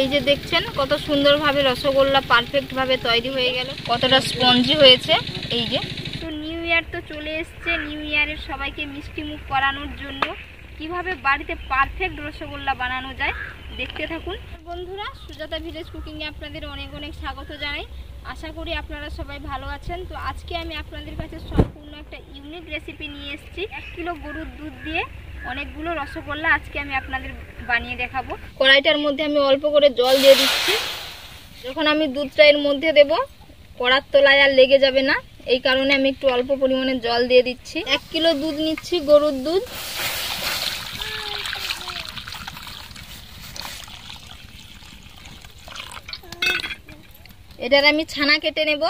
এই যে দেখছেন কত সুন্দরভাবে রসগোল্লা পারফেক্টভাবে তৈরি হয়ে গেল, কতটা স্পঞ্জি হয়েছে। এই যে তো নিউ ইয়ার তো চলে এসছে, নিউ ইয়ারের সবাইকে মিষ্টি মুখ করানোর জন্য কিভাবে বাড়িতে পারফেক্ট রসগোল্লা বানানো যায় দেখতে থাকুন। বন্ধুরা, সুজাতা ভিলেজ কুকিংয়ে আপনাদের অনেক অনেক স্বাগত জানাই। আশা করি আপনারা সবাই ভালো আছেন। তো আজকে আমি আপনাদের কাছে সম্পূর্ণ একটা ইউনিক রেসিপি নিয়ে এসেছি। 1 কিলো গরুর দুধ দিয়ে অনেকগুলো রসগোল্লা আজকে আমি আপনাদের বানিয়ে দেখাবো। কড়াইটার মধ্যে আমি অল্প করে জল দিয়ে দিচ্ছি। যখন আমি দুধটা এর মধ্যে দেব, কড়ার তলায় আর লেগে যাবে না, এই কারণে আমি একটু অল্প পরিমাণে জল দিয়ে দিচ্ছি। 1 কিলো দুধ নিচ্ছি, গরুর দুধ। এটার আমি ছানা কেটে নেব।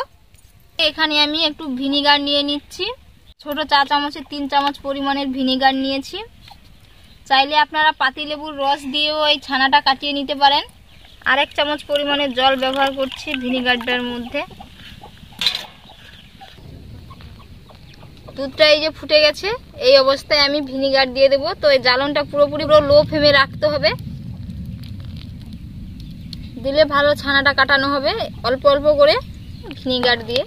এখানে আমি একটু ভিনিগার নিয়ে নিচ্ছি, ছোট চা চামচের 3 চামচ পরিমাণের ভিনিগার নিয়েছি। চাইলে আপনারা পাতিলেবুর রস দিয়েও এই ছানাটা কাটিয়ে নিতে পারেন। আর 1 চামচ পরিমাণের জল ব্যবহার করছি ভিনিগারটার মধ্যে। দুধটা এই যে ফুটে গেছে, এই অবস্থায় আমি ভিনিগার দিয়ে দেবো। তো এই জ্বালনটা পুরোপুরি লো ফ্লেমে রাখতে হবে, দিলে ভালো ছানাটা কাটানো হবে। অল্প অল্প করে ভিনিগার দিয়ে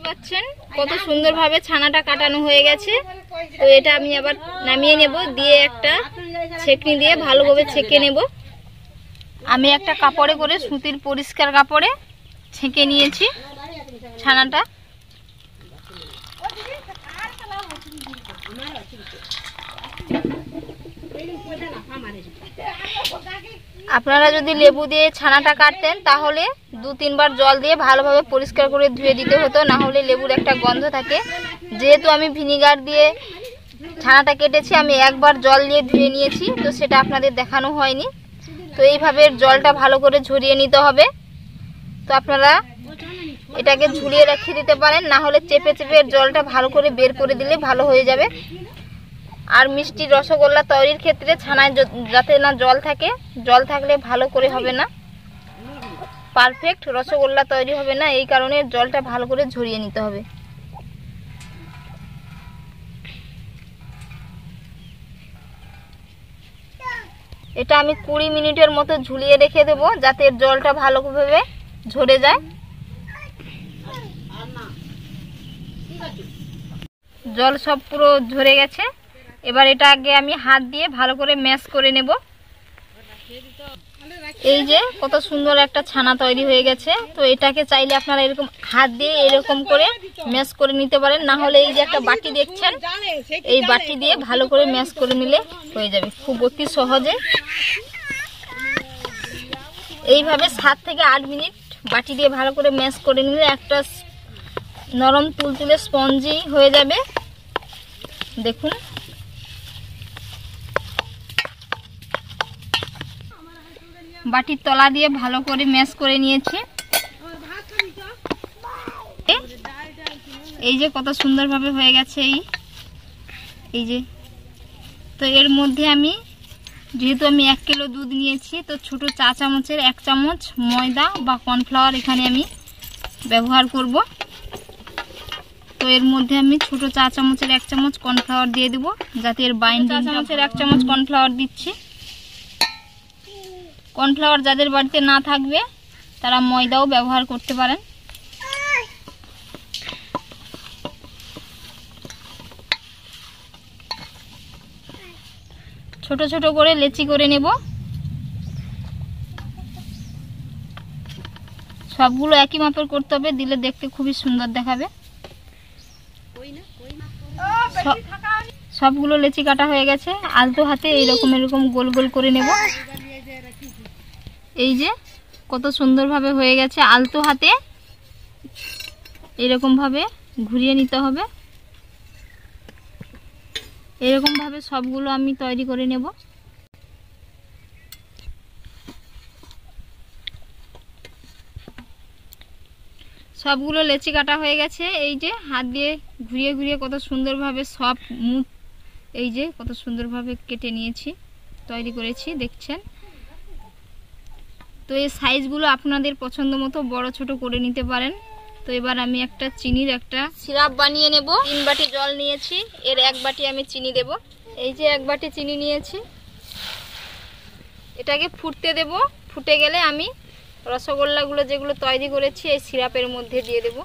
পাচ্ছেন কত সুন্দরভাবে ছানাটা কাটানো হয়ে গেছে। তো এটা আমি আবার নামিয়ে নেব, দিয়ে একটা ছেঁকনি দিয়ে ভালোভাবে ছেঁকে নেব। আমি একটা কাপড়ে করে, সুতির পরিষ্কার কাপড়ে ছেঁকে নিয়েছি ছানাটা। আপনারা যদি লেবু দিয়ে ছানাটা কাটতেন তাহলে 2-3 বার জল দিয়ে ভালোভাবে পরিষ্কার করে ধুয়ে দিতে হতো, না হলে লেবুর একটা গন্ধ থাকে। যেহেতু আমি ভিনিগার দিয়ে ছানাটা কেটেছি, আমি একবার জল দিয়ে ধুয়ে নিয়েছি, তো সেটা আপনাদের দেখানো হয়নি। তো এইভাবে জলটা ভালো করে ঝরিয়ে নিতে হবে। তো আপনারা এটাকে ঝুলিয়ে রেখে দিতে পারেন, না হলে চেপে চেপে জলটা ভালো করে বের করে দিলে ভালো হয়ে যাবে। আর মিষ্টি রসগোল্লা তৈরির ক্ষেত্রে ছানায় যাতে না জল থাকে, জল থাকলে ভালো করে হবে না, পারফেক্ট রসগোল্লা তৈরি হবে না। এই কারণে জলটা ভালো করে ঝরিয়ে নিতে হবে। এটা আমি 20 মিনিটের মতো ঝুলিয়ে রেখে দেব, যাতে জলটা ভালোভাবে ঝরে যায়। জল সব পুরো ঝরে গেছে। এবার এটা আগে আমি হাত দিয়ে ভালো করে ম্যাশ করে নেব। এই যে কত সুন্দর একটা ছানা তৈরি হয়ে গেছে। তো এটাকে চাইলে আপনারা এরকম হাত দিয়ে এরকম করে ম্যাশ করে নিতে পারেন, না হলে এই যে একটা বাটি দেখছেন, এই বাটি দিয়ে ভালো করে ম্যাশ করে নিলে হয়ে যাবে খুব অতি সহজে। এইভাবে 7 থেকে 8 মিনিট বাটি দিয়ে ভালো করে ম্যাশ করে নিলে একটা নরম তুলতুলে স্পঞ্জি হয়ে যাবে। দেখুন, বাটির তলা দিয়ে ভালো করে ম্যাশ করে নিয়েছি। এই যে কত সুন্দরভাবে হয়ে গেছে এই যে। তো এর মধ্যে আমি, যেহেতু আমি 1 কিলো দুধ নিয়েছি, তো ছোট চা চামচের 1 চামচ ময়দা বা কর্নফ্লাওয়ার এখানে আমি ব্যবহার করব। তো এর মধ্যে আমি ছোট চা চামচের 1 চামচ কর্নফ্লাওয়ার দিয়ে দেব, যাতে এর বাইন্ডিং। চা চামচের 1 চামচ কর্নফ্লাওয়ার দিচ্ছি। কর্নফ্লাওয়ার যাদের বাড়িতে না থাকবে তারা ময়দাও ব্যবহার করতে পারেন। ছোট ছোট করে লেচি করে নেব। সবগুলো একই মাপের করতে হবে, দিলে দেখতে খুবই সুন্দর দেখাবে। সবগুলো লেচি কাটা হয়ে গেছে। আলতো হাতে এরকম গোল গোল করে নেব। এই যে কত সুন্দরভাবে হয়ে গেছে। আলতো হাতে এরকম ভাবে ঘুরিয়ে নিতে হবে। এরকম ভাবে সবগুলো আমি তৈরি করে নেব। সবগুলো লেচি কাটা হয়ে গেছে। এই যে হাত দিয়ে ঘুরিয়ে ঘুরিয়ে কত সুন্দরভাবে সব মুখ, এই যে কত সুন্দরভাবে কেটে নিয়েছি, তৈরি করেছি, দেখছেন। তো এই সাইজগুলো আপনাদের পছন্দ মতো বড় ছোট করে নিতে পারেন। তো এবার আমি একটা চিনির একটা সিরাপ বানিয়ে নেব। 3 বাটি জল নিয়েছি, এর 1 বাটি আমি চিনি দেব। এই যে 1 বাটি চিনি নিয়েছি, এটাকে ফুটতে দেব। ফুটে গেলে আমি রসগোল্লাগুলো যেগুলো তৈরি করেছি এই সিরাপের মধ্যে দিয়ে দেব।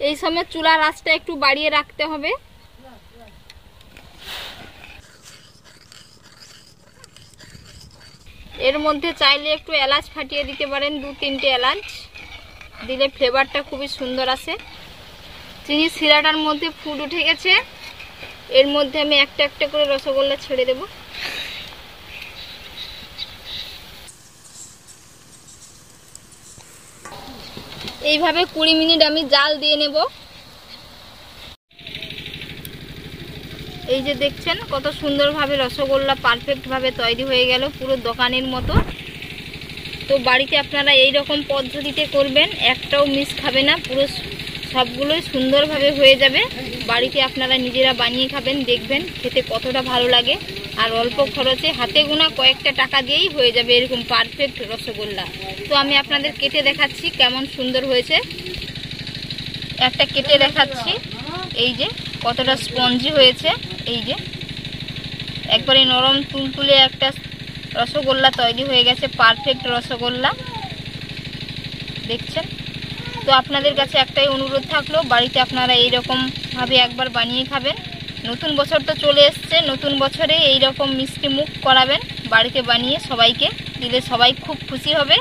এই সময় চুলার আঁচটা একটু বাড়িয়ে রাখতে হবে। এর মধ্যে চাইলে একটু এলাচ ফাটিয়ে দিতে পারেন, 2-3টে এলাচ দিলে ফ্লেভারটা খুবই সুন্দর আসে। চিনি সিরাটার মধ্যে ফুট উঠে গেছে, এর মধ্যে আমি একটা একটা করে রসগোল্লা ছেড়ে দেব। এইভাবে 20 মিনিট আমি জাল দিয়ে নেব। এই যে দেখছেন কত সুন্দরভাবে রসগোল্লা পারফেক্টভাবে তৈরি হয়ে গেল, পুরো দোকানের মতো। তো বাড়িতে আপনারা এই রকম পদ্ধতিতে করবেন, একটাও মিস খাবে না, পুরো সবগুলোই সুন্দরভাবে হয়ে যাবে। বাড়িতে আপনারা নিজেরা বানিয়ে খাবেন, দেখবেন খেতে কতটা ভালো লাগে। আর অল্প খরচে হাতে গোনা কয়েকটা টাকা দিয়েই হয়ে যাবে এরকম পারফেক্ট রসগোল্লা। তো আমি আপনাদের কেটে দেখাচ্ছি কেমন সুন্দর হয়েছে। একটা কেটে দেখাচ্ছি, এই যে কতটা স্পঞ্জি হয়েছে। এই যে একবারে নরম তুলতুলে একটা রসগোল্লা তৈরি হয়ে গেছে, পারফেক্ট রসগোল্লা দেখছেন। তো আপনাদের কাছে একটাই অনুরোধ থাকলো, বাড়িতে আপনারা এইরকম ভাবে একবার বানিয়ে খাবেন। নতুন বছর তো চলে এসছে, নতুন বছরে এইরকম মিষ্টি মুখ করাবেন বাড়িতে বানিয়ে, সবাইকে দিলে সবাই খুব খুশি হবে।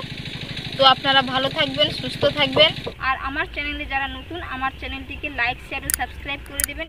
তো আপনারা ভালো থাকবেন, সুস্থ থাকবেন। আর আমার চ্যানেলে যারা নতুন, আমার চ্যানেলটিকে লাইক, শেয়ার ও সাবস্ক্রাইব করে দেবেন।